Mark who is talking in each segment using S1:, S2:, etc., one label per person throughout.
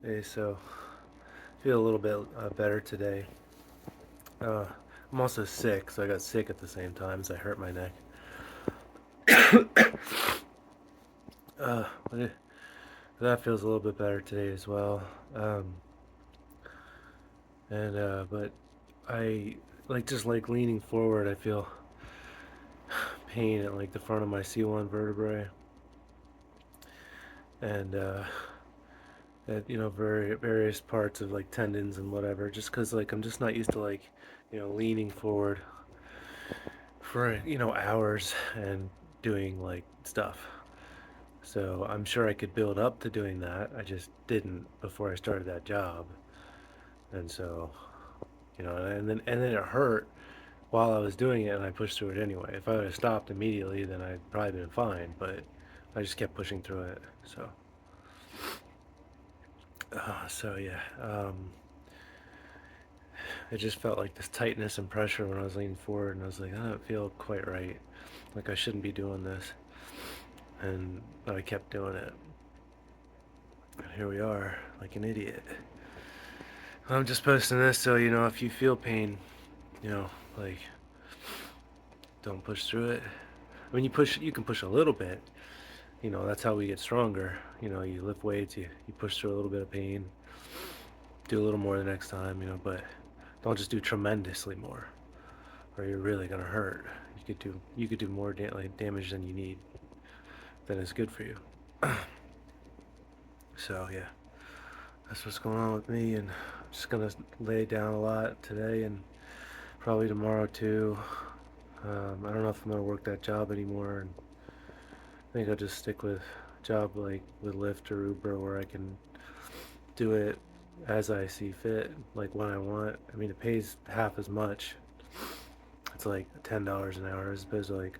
S1: Hey, so feel a little bit better today. Uh, I'm also sick, so I got sick at the same time as I hurt my neck. But that feels a little bit better today as well. Um, but I just like leaning forward. I feel pain at like the front of my C1 vertebrae, and at various parts of like tendons and whatever. Just because like I'm just not used to like leaning forward for hours and doing like stuff. So I'm sure I could build up to doing that. I just didn't before I started that job. And so, and then it hurt while I was doing it and I pushed through it anyway. If I would have stopped immediately, then I'd probably been fine, but I just kept pushing through it. So yeah, it just felt like this tightness and pressure when I was leaning forward, and I was like, I don't feel quite right. Like I shouldn't be doing this. And but I kept doing it. And here we are, like an idiot. I'm just posting this so if you feel pain, you know, like don't push through it. I mean, you can push a little bit. That's how we get stronger. You lift weights, you push through a little bit of pain, do a little more the next time, but don't just do tremendously more, or you're really gonna hurt. You could do more damage than you need, than is good for you. So yeah, that's what's going on with me, and I'm just gonna lay down a lot today and probably tomorrow too. I don't know if I'm gonna work that job anymore, and I think I'll just stick with a job like with Lyft or Uber where I can do it as I see fit, like when I want. I mean, it pays half as much. It's like $10 an hour as opposed to like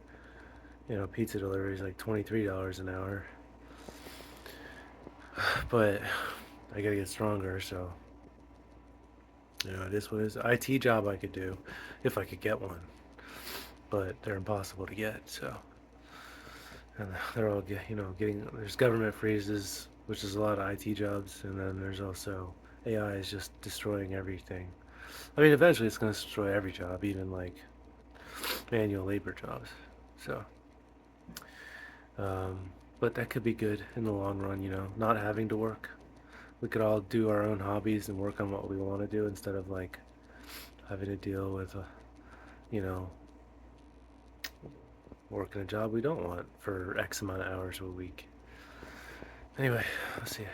S1: pizza delivery is like $23 an hour. But I gotta get stronger, so it is what it is. IT job I could do if I could get one, but they're impossible to get. So and they're all getting there's government freezes, which is a lot of IT jobs, and then there's also AI is just destroying everything. I mean, eventually it's going to destroy every job, even like manual labor jobs. So, um, but that could be good in the long run, not having to work. We could all do our own hobbies and work on what we want to do instead of like having to deal with, you know, working a job we don't want for X amount of hours a week. Anyway, let's see.